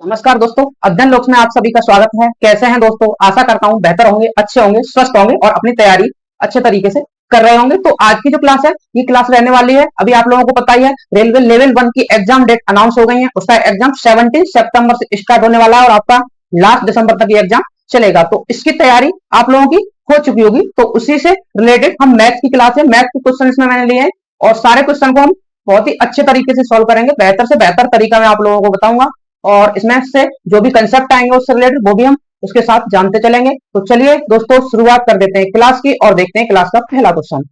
नमस्कार दोस्तों, अध्ययन लोक में आप सभी का स्वागत है। कैसे हैं दोस्तों? आशा करता हूं बेहतर होंगे, अच्छे होंगे, स्वस्थ होंगे और अपनी तैयारी अच्छे तरीके से कर रहे होंगे। तो आज की जो क्लास है, ये क्लास रहने वाली है, अभी आप लोगों को पता ही है, रेलवे लेवल 1 की एग्जाम डेट अनाउंस हो गई है। उसका एग्जाम 17 सितंबर से स्टार्ट होने वाला है और आपका लास्ट दिसंबर तक ये एग्जाम चलेगा। तो इसकी तैयारी आप लोगों की हो चुकी होगी। तो उसी से रिलेटेड हम मैथ की क्लास है, मैथ के क्वेश्चन इसमें मैंने लिए हैं और सारे क्वेश्चन को हम बहुत ही अच्छे तरीके से सॉल्व करेंगे। बेहतर से बेहतर तरीका मैं आप लोगों को बताऊंगा और इसमें से जो भी कंसेप्ट आएंगे उससे रिलेटेड वो भी हम उसके साथ जानते चलेंगे। तो चलिए दोस्तों, शुरुआत कर देते हैं क्लास की और देखते हैं क्लास का पहला क्वेश्चन।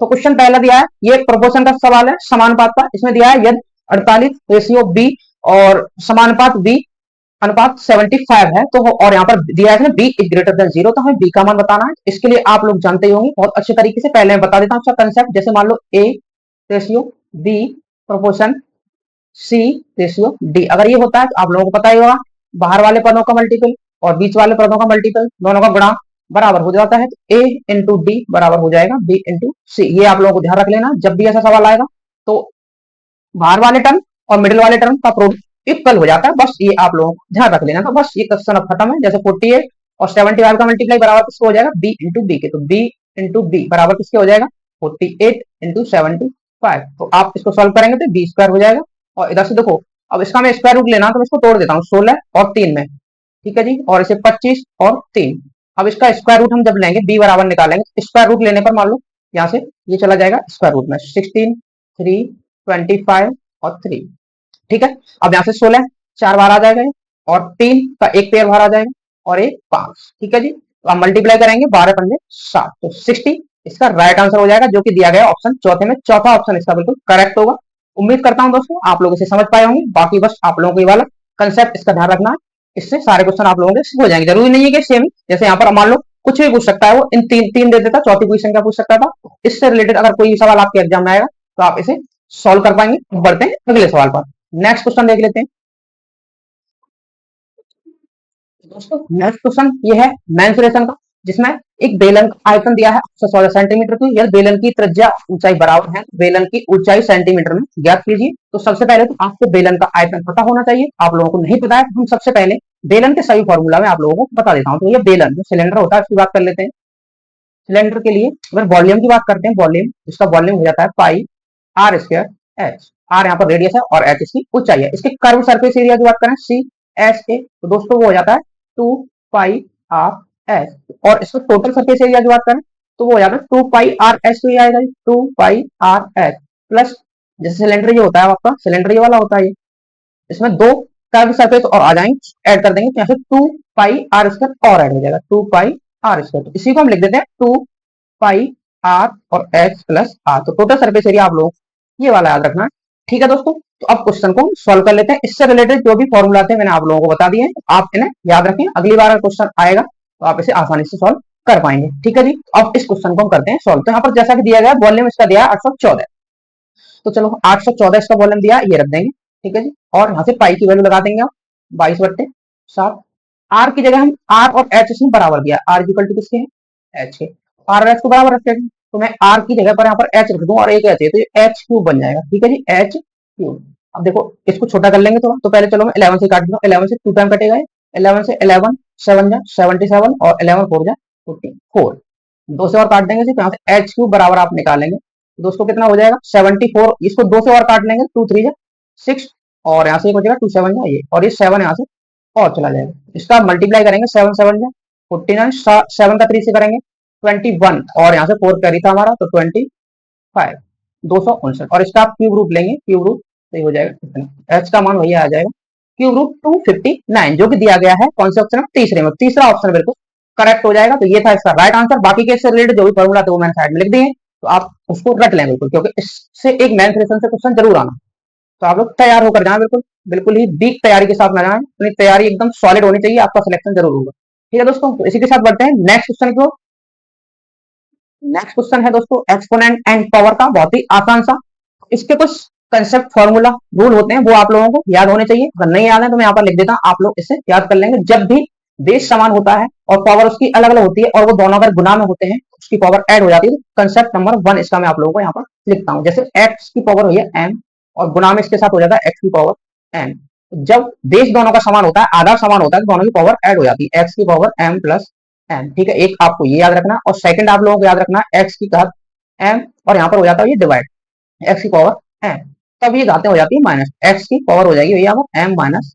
तो क्वेश्चन पहला दिया है, ये एक प्रोपोर्शन का सवाल है, समानुपात का। इसमें दिया है यदि 48 रेशियो बी और समानुपात बी अनुपात 75 है तो और यहाँ पर दिया है बी इज ग्रेटर देन 0, तो हमें बी का मान बताना है। इसके लिए आप लोग जानते ही होंगे बहुत अच्छे तरीके से। पहले मैं बता देता हूँ उसका कंसेप्ट। जैसे मान लो A ratio B proportion C ratio D. अगर ये होता है तो आप लोगों को पता ही होगा, बाहर वाले पदों का मल्टीपल और बीच वाले पदों का मल्टीपल दोनों का गुणा बराबर हो जाता है। तो ए इंटू डी बराबर हो जाएगा बी इंटू सी। ये आप लोगों को ध्यान रख लेना, जब भी ऐसा सवाल आएगा तो बाहर वाले टर्म और मिडिल वाले टर्म का प्रोडक्ट इक्वल हो जाता है। बस ये आप लोगों को ध्यान रख लेना। तो बस ये क्वेश्चन अब खत्म है। जैसे 48 और 75 का मल्टीप्लाई बराबर किसको हो जाएगा? बी इंटू बी के। तो बी इंटू बी बराबर किसके हो जाएगा? 48 इंटू 75। तो आप इसको सॉल्व करेंगे तो बी स्क्वायर हो जाएगा। और इधर से देखो, अब इसका मैं स्क्वायर रूट लेना तो मैं इसको तोड़ देता हूँ 16 और 3 में, ठीक है जी। और इसे 25 और 3। अब इसका स्क्वायर रूट हम जब लेंगे, बी बराबर निकालेंगे, स्क्वायर रूट लेने पर मान लो यहाँ से ये चला जाएगा स्क्वायर रूट में 16, 3, 25 और 3, ठीक है। अब यहाँ से 16 4 बार आ जाएगा और 3 का एक पेयर बाहर आ जाएगा और एक 5, ठीक है जी। तो आप मल्टीप्लाई करेंगे 12 पंजे 7, तो 60 इसका राइट आंसर हो जाएगा, जो कि दिया गया ऑप्शन चौथे में। चौथा ऑप्शन इसका बिल्कुल करेक्ट होगा। उम्मीद करता हूं दोस्तों आप लोग इसे समझ पाए होंगे। बाकी बस आप लोगों को ये वाला कंसेप्ट इसका ध्यान रखना है, इससे सारे क्वेश्चन आप लोगों के हो जाएंगे। जरूरी नहीं है कि सेम, जैसे यहाँ पर मान लो कुछ भी पूछ सकता है, वो इन तीन तीन दे देता, चौथी पोजीशन का पूछ सकता था। इससे रिलेटेड अगर कोई सवाल आपके एग्जाम में आएगा तो आप इसे सॉल्व कर पाएंगे। बढ़ते हैं अगले सवाल पर। नेक्स्ट क्वेश्चन देख लेते हैं दोस्तों। नेक्स्ट क्वेश्चन ये है मेंसुरेशन का, जिसमें एक बेलन का आयतन दिया है 16 सेंटीमीटर की। यदि बेलन की त्रिज्या ऊंचाई बराबर है, बेलन की ऊंचाई सेंटीमीटर में ज्ञात कीजिए। तो सबसे पहले तो आपको बेलन का आयतन पता होना चाहिए। आप लोगों को नहीं पता है तो हम सबसे पहले बेलन के सभी फॉर्मूला में आप लोगों को बता देता हूँ। तो ये बेलन जो सिलेंडर होता है उसकी बात कर लेते हैं। सिलेंडर के लिए अगर वॉल्यूम की बात करते हैं, वॉल्यूम, इसका वॉल्यूम हो जाता है पाई आर स्क्वायर एच। आर यहाँ पर रेडियस है और एच इसकी ऊंचाई है। इसके कर्व सरफेस एरिया की बात करें सी एस ए, तो दोस्तों वो हो जाता है 2 पाई आर एच। और इसको टोटल सरफेस एरिया की बात करें तो वो हो जाता है 2 पाई आर एच। तो ये आएगा 2 पाई आर एच प्लस, जैसे सिलेंडर ये होता है आपका, सिलेंडर ये वाला होता है, इसमें दो कर्व सरफेस और आ जाएंगे, ऐड कर देंगे तो यहाँ से 2 पाई आर स्क्वायर और ऐड हो जाएगा 2 पाई आर स्क्वायर। तो इसी को हम लिख देते हैं 2 पाई आर और एच प्लस आर। तो टोटल सरफेस एरिया आप लोग ये वाला याद रखना है, ठीक है दोस्तों। तो अब क्वेश्चन को सॉल्व कर लेते हैं। इससे रिलेटेड जो भी फॉर्मूला थे मैंने आप लोगों को बता दिए हैं, आप इन्हें याद रखें। अगली बार अगर क्वेश्चन आएगा तो आप इसे आसानी से सॉल्व कर पाएंगे, ठीक है जी। अब इस क्वेश्चन को हम करते हैं सॉल्व। तो यहाँ पर जैसा कि दिया गया वॉल्यूम इसका दिया है 814, तो चलो 814 इसका वॉल्यूम दिया, ये रख देंगे, ठीक है जी। और यहाँ से पाई की वैल्यू लगा देंगे आप 22/7। आर की जगह हम आर और एच इसमें बराबर दिया, आर इक्वल टू किसके है? एच के। आर और एच को बराबर रखेंगे तो मैं आर की जगह पर यहाँ पर एच रख दूं और एक एच है तो ये एच क्यूब बन जाएगा, ठीक है जी, एच क्यूब। अब देखो इसको छोटा कर लेंगे थोड़ा, तो पहले चलो मैं 11 से काट दूंगा। 11 से 2 टाइम कटेगा, 11 से 11 7 जा 77 और 11 4 जा 44। 2 से और काट देंगे तो यहाँ से एच क्यूब बराबर आप निकालेंगे, दोस्तों कितना हो जाएगा 74। इसको 2 से और काट लेंगे 2 3 जा 6 और यहाँ से एक हो जाएगा 2 7 जा ये, और ये 7 यहाँ से और चला जाएगा। इसका मल्टीप्लाई करेंगे 7 7 जा 49, 7 का 3 से करेंगे 21 और यहाँ से 4 कैरी था हमारा तो 25 259। और इसका आप क्यूब रूट लेंगे, क्यूब रूट तो ये हो जाएगा कितना, एच का मान वही आ जाएगा क्यूब रूट 259, जो कि दिया गया है कौन से ऑप्शन में? तीसरे में। तीसरा ऑप्शन बिल्कुल करेक्ट हो जाएगा। तो ये था इसका राइट आंसर। बाकी के इससे रिलेटेड जो भी फॉर्मूला थे वो मैंने साइड में लिख दिए, तो आप उसको रट लें बिल्कुल, क्योंकि इससे एक मैथ लेसन से क्वेश्चन जरूर आना। तो आप लोग तैयार होकर जाए, बिल्कुल बिल्कुल ही वीक तैयारी के साथ ना जाए, अपनी तैयारी एकदम सॉलिड होनी चाहिए, आपका सिलेक्शन जरूर होगा, ठीक है दोस्तों। तो इसी के साथ बढ़ते हैं नेक्स्ट क्वेश्चन को। नेक्स्ट क्वेश्चन है दोस्तों एक्सपोनेंट एंड पावर का, बहुत ही आसान सा। इसके कुछ कंसेप्ट फॉर्मूला रूल होते हैं, वो आप लोगों को याद होने चाहिए। अगर नहीं याद है तो मैं यहाँ पर लिख देता हूँ, आप लोग इसे याद कर लेंगे। जब भी बेस समान होता है और पावर उसकी अलग अलग होती है और वो दोनों अगर गुना में होते हैं, उसकी पावर ऐड हो जाती है। कंसेप्ट नंबर 1 इसका मैं आप लोगों को यहाँ पर लिखता हूँ। जैसे एक्स की पावर हुई है एम और गुना में इसके साथ हो जाता है एक्स की पावर एन। जब बेस दोनों का समान होता है, आधा समान होता है, तो दोनों की पावर ऐड हो जाती है, एक्स की पावर एम प्लस एन। ठीक है, एक आपको ये याद रखना, और सेकंड आप लोगों को याद रखना एक्स की घात एम, और यहाँ पर हो जाता है ये डिवाइड एक्स की पावर एम, तब ये घातें हो जाती है माइनस, एक्स की पावर हो जाएगी भैया एम माइनस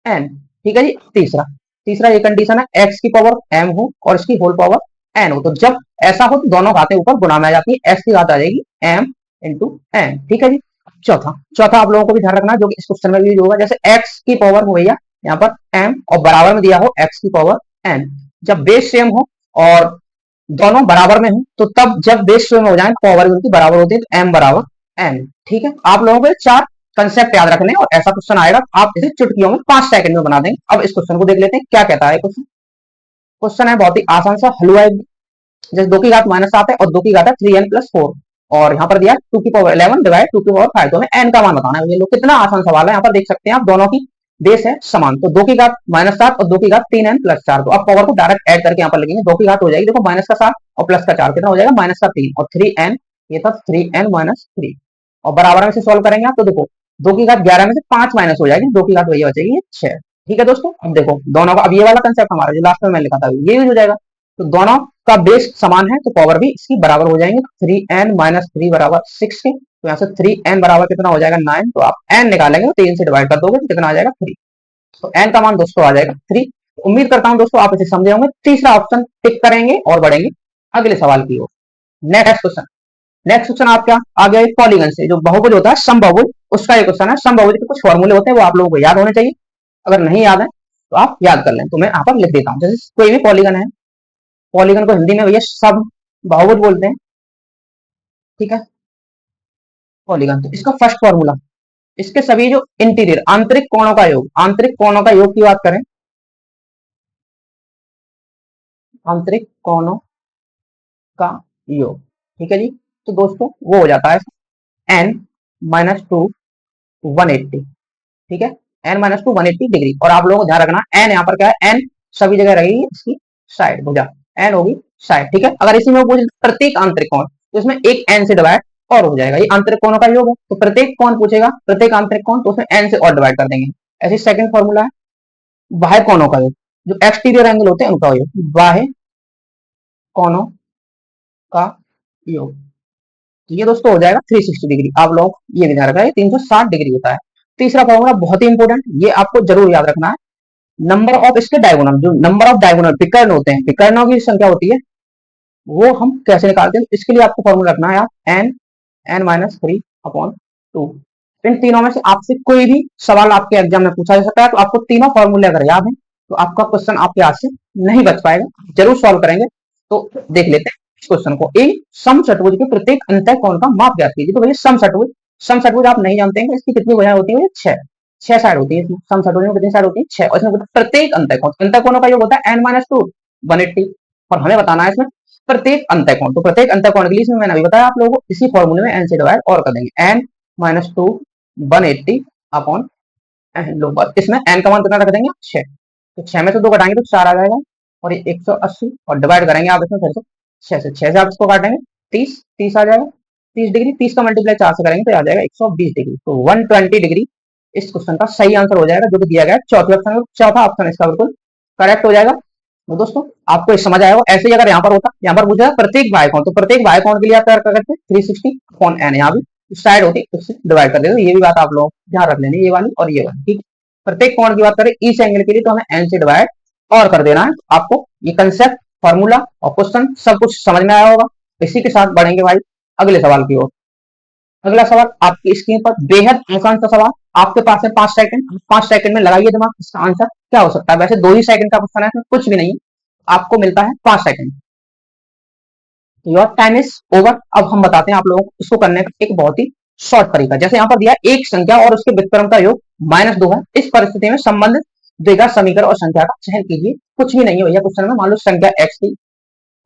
एन। ठीक है जी। तीसरा तीसरा ये कंडीशन है एक्स की पावर एम हो और इसकी होल पावर एन हो, तो जब ऐसा हो तो दोनों घातें ऊपर गुणा में आ जाती है, एक्स की घात आ जाएगी एम इंटू एन। ठीक है जी। चौथा चौथा आप लोगों को भी ध्यान रखना, जो कि इस क्वेश्चन में भी होगा, जैसे एक्स की पावर हो भैया यहाँ पर एम और बराबर में दिया हो एक्स की पावर एन, जब बेस सेम हो और दोनों बराबर में हो, तो तब जब बेस सेम हो जाए पावर भी उनकी बराबर होती है, तो एम बराबर एन। ठीक है, आप लोगों को चार कंसेप्ट याद रखने, और ऐसा क्वेश्चन आएगा आप इसे चुटकियों में 5 सेकंड में बना देंगे। अब इस क्वेश्चन को देख लेते हैं क्या कहता है क्वेश्चन। क्वेश्चन है बहुत ही आसान सा, हलवा जैसे 2 की घात -7 है और 2 की घात है 3n+4, और यहाँ पर दिया 2 की पावर 11 डिवाइड 2 की पावर 5, तो हमें n का मान बताना है। ये लोग कितना आसान सवाल है, यहाँ पर देख सकते हैं आप, दोनों की बेस है समान, तो 2 की घात -7 और 2 की घात 3n+4, तो आप पावर को डायरेक्ट ऐड करके यहाँ पर लिखेंगे, 2 की घात हो जाएगी देखो -7 और +4 कितना हो जाएगा -3, और 3n ये था 3n-3, और बराबर में से सॉल्व करेंगे आप, तो देखो 2 की घात 11 में से 5 माइनस हो जाएगी, 2 की घात वही बचेगी 6। ठीक है दोस्तों, अब देखो दोनों का, अब ये वाला कंसेप्ट हमारा जो लास्ट में मैंने लिखा था ये यूज हो जाएगा, तो दोनों का बेस समान है तो पावर भी इसकी बराबर हो जाएंगे, 3n-3 बराबर 6 के, तो यहाँ से 3n बराबर कितना हो जाएगा 9, तो आप n निकालेंगे तो 3 से डिवाइड कर दोगे तो कितना आ जाएगा 3, तो n का मान दोस्तों आ जाएगा 3। उम्मीद करता हूं दोस्तों आप इसे समझे होंगे। तीसरा ऑप्शन टिक करेंगे और बढ़ेंगे अगले सवाल की ओर। नेक्स्ट क्वेश्चन, नेक्स्ट क्वेश्चन आपका आ गया पॉलीगन से, जो बहुभुज होता है समबाहुभुज, उसका एक क्वेश्चन है। समबाहुभुज के कुछ फॉर्मूले होते हैं, वो आप लोगों को याद होने चाहिए, अगर नहीं याद है तो आप याद कर लें, तो मैं यहाँ पर लिख देता हूँ। जैसे कोई भी पॉलीगन है, पॉलीगन को हिंदी में भैया सब बहुभुज बोलते हैं। ठीक है, पॉलीगन, तो इसका फर्स्ट फॉर्मूला, इसके सभी जो इंटीरियर आंतरिक कोणों का योग, आंतरिक कोणों का योग की बात करें, आंतरिक कोणों का योग, ठीक है जी, तो दोस्तों वो हो जाता है n-2 180। ठीक है, n-2 180 डिग्री, और आप लोगों को ध्यान रखना n यहाँ पर क्या है, n सभी जगह रहेगी इसकी साइड, भुजा n होगी साइड। ठीक है, अगर इसी में पूछ प्रत्येक आंतरिक कोण, तो इसमें एक n से डिवाइड और हो जाएगा, ये आंतरिक कोणों का योग है, तो प्रत्येक कोण पूछेगा, प्रत्येक आंतरिक कोण, तो उसमें n से और डिवाइड कर देंगे। ऐसे सेकंड फॉर्मूला है बाह्य कोणों का योग, जो एक्सटीरियर एंगल होते हैं उनका योग, बाह्य कोणों का योग, तो ये दोस्तों हो जाएगा 360 डिग्री। आप लोग ये भी ध्यान रखना है 360 डिग्री होता है। तीसरा फॉर्मूला बहुत ही इंपॉर्टेंट, ये आपको जरूर याद रखना है, नंबर ऑफ इसके डायगोनल, जो नंबर ऑफ डायगोनल विकर्ण होते हैं, विकर्णों की संख्या होती है, वो हम कैसे निकालते हैं, इसके लिए आपको फॉर्मूला रखना है यार, n-3/2। इन तीनों में से आपसे कोई भी सवाल आपके एग्जाम में पूछा जा सकता है, तो आपको तीनों फॉर्मूले अगर याद है तो आपका क्वेश्चन आपके हाथ से नहीं बच पाएगा, जरूर सॉल्व करेंगे। तो देख लेते हैं इस क्वेश्चन को। एक समचतुर्भुज के प्रत्येक अंतः कोण का माप ज्ञात कीजिए। तो भैया समचतुर्भुज, समचतुर्भुज आप नहीं जानते हैं इसकी कितनी भुजाएं होती है, 6 साइड होती है इसमें, समचतुर्भुज में कितनी साइड होती है 6, और इसमें प्रत्येक अंतः कोणों का योग होता है n-2 180, और हमें बताना है इसमें प्रत्येक अंतः कोण, तो प्रत्येक अंतः कोण के लिए इसमें मैंने अभी बताया आप लोगों को, इसी फॉर्मूले में n से डिवाइड और कर देंगे, n-2 180 अपॉन लोग, इसमें n का मान कितना रख देंगे 6, तो 6 में से 2 घटाएंगे तो 4 आ जाएगा, और ये 180, और डिवाइड करेंगे आप इसमें फिर से 6 से आप इसको काटेंगे 30 आ जाएगा, 30 डिग्री, 30 का मल्टीप्लाई 4 से करेंगे तो आ जाएगा 120 डिग्री, तो 120 डिग्री इस क्वेश्चन का सही आंसर हो जाएगा, जो कि दिया गया है चौथे ऑप्शन में। चौथा ऑप्शन इसका बिल्कुल करेक्ट हो जाएगा। तो दोस्तों आपको समझ आएगा। ऐसे ही अगर यहाँ पर होता, यहाँ पर पूछा प्रत्येक बाह्य कोण, तो प्रत्येक बाह्य कोण के लिए आप क्या करते हैं 360 अपॉन n, यहाँ भी साइड होती है उससे डिवाइड कर देते, तो ये भी बात आप लोग ध्यान रख लेंगे, ये वाली और ये वाली। ठीक, प्रत्येक कोण की बात करें इस एंगल के लिए, तो हमें n से डिवाइड और कर देना है। आपको ये कंसेप्ट, फॉर्मूला और क्वेश्चन सब कुछ समझ में आया होगा। इसी के साथ बढ़ेंगे भाई अगले सवाल की ओर। अगला सवाल आपकी स्क्रीन पर बेहद आसान सा सवाल, आपके पास है 5 सेकंड, 5 सेकंड में लगाइए दिमाग, इसका आंसर क्या हो सकता है। वैसे 2 ही सेकंड का क्वेश्चन है, इसमें कुछ भी नहीं, आपको मिलता है 5 second. Your time is over. अब हम बताते हैं आप लोगों को इसको करने का एक बहुत ही शॉर्ट तरीका। जैसे यहाँ पर दिया एक संख्या और उसके व्युत्क्रम का योग -2 है, इस परिस्थिति में संबंधित द्विघात समीकरण और संख्या का चयन कीजिए। कुछ भी नहीं है भैया क्वेश्चन में, मान लो संख्या x थी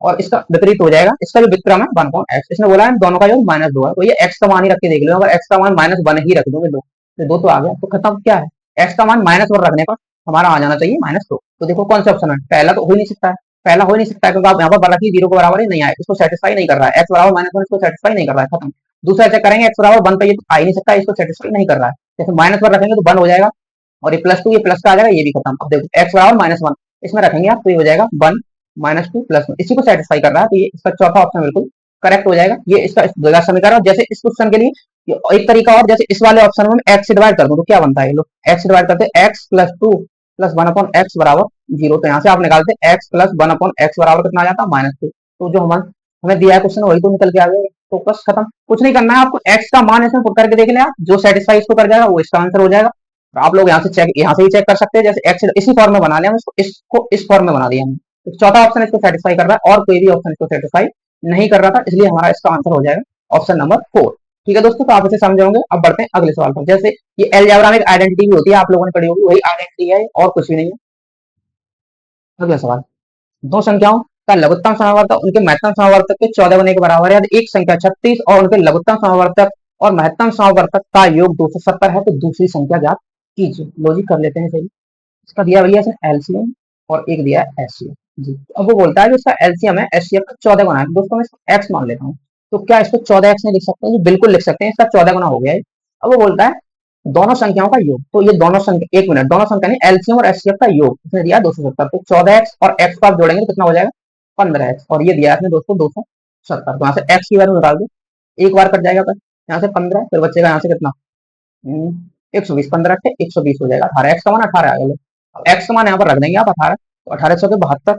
और इसका विपरीत हो जाएगा, इसका जो विक्रम है 1/x, इसने बोला है दोनों का योग -2 है, तो ये x का मान ही रख के देख लो, अगर x का मान -1 ही रख दोगे, 2 तो 2 तो आ गया, तो खत्म। क्या है, x का मान -1 रखने पर हमारा आ जाना चाहिए -2। तो देखो कौन सा ऑप्शन है, पहला तो हो ही नहीं सकता है, पहला हो ही नहीं सकता है, क्योंकि आप यहाँ पर रखिए 0 के बराबर ही नहीं आए, इसको सेटिस्फाई नहीं कर रहा है, x बराबर -1 इसको सेटिस्फाई नहीं कर रहा है, खत्म। दूसरा चेक करेंगे x बराबर 1 पे, ये तो आ ही नहीं सकता, इसको सेटिस्फाई नहीं कर रहा है, जैसे -1 रखेंगे तो 1 हो जाएगा, और ये प्लस टू, ये प्लस का आ जाएगा, ये भी खत्म। अब देखो एक्स बराबर -1 इसमें रखेंगे आप, तो ये हो जाएगा 1 -2 +1, इसी को सेटिस्फाई कर रहा है, तो ये इसका चौथा ऑप्शन बिल्कुल करेक्ट हो जाएगा। ये इसका द्विघात समीकरण। जैसे इस क्वेश्चन के लिए एक तरीका और, जैसे इस वाले ऑप्शन में एक्स से डिवाइड कर दूं तो क्या बनता है, लोग एक्स से डिवाइड करते हैं, एक्स प्लस 2 प्लस 1/x बराबर 0, तो यहाँ से आप निकालते हैं एक्स प्लस 1/x बराबर कितना आ जाता है -2। तो जो हमें दिया है क्वेश्चन वही तो निकल के आ गया। तो बस खत्म, कुछ नहीं करना है आपको, एक्स का मान इसमें पुट करके देख ले आप, जो सेटिस्फाई इसको कर जाएगा वो इसका आंसर हो जाएगा। और आप लोग यहाँ से ही चेक कर सकते हैं, जैसे एक्स इसी फॉर्म में बना लिया हम इसको इस फॉर्म में बना दिया हमने। तो चौथा ऑप्शन इसको सेटिस्फाई कर रहा है और कोई भी ऑप्शन इसको सेटिस्फाई नहीं कर रहा था, इसलिए हमारा इसका आंसर हो जाएगा ऑप्शन नंबर 4। ठीक है दोस्तों, तो आप इसे समझ होंगे। अब बढ़ते हैं अगले सवाल पर। जैसे ये अलजेब्रा में एक आइडेंटिटी भी होती है, आप लोगों ने पढ़ी होगी, वही आइडेंटिटी है और कुछ भी नहीं है। अगला सवाल, दो संख्याओं का लघुत्तम समावर्तक उनके महत्तम समावर्तक के 14 गुने के बराबर है, यदि एक संख्या 36 और उनके लघुत्तम समावर्तक और महत्तम समावर्तक का योग 270 है, तो दूसरी संख्या ज्ञात कीजिए। लॉजिक कर लेते हैं सही। इसका दिया भैया इसने एलसीएम और एक दिया है एचसीएफ जी। अब वो बोलता है जो इसका एलसीएम है एचसीएफ का 14 गुना है, दोस्तों मैं इसको एक्स मान लेता हूँ, तो क्या इसको 14x में लिख सकते हैं जी? बिल्कुल लिख सकते हैं, इसका 14 गुना हो गया है। अब वो बोलता है दोनों संख्याओं का योग, तो ये दोनों संख्या, एक मिनट, दोनों संख्या नहीं, एलसीएम और एचसीएफ का योग इसने दिया 270, तो 14x और x को आप जोड़ेंगे तो कितना हो जाएगा 15x, और ये दिया है दोस्तों 270, तो यहाँ से x की वैल्यू निकाल दो, एक बार कट जाएगा, यहाँ से 15, फिर बचेगा यहाँ से कितना 120, 15 120 हो जाएगा, 18 x का मान 18 आ गया। एक्स का मान यहाँ पर रख देंगे आप 18, तो 1800 के 72,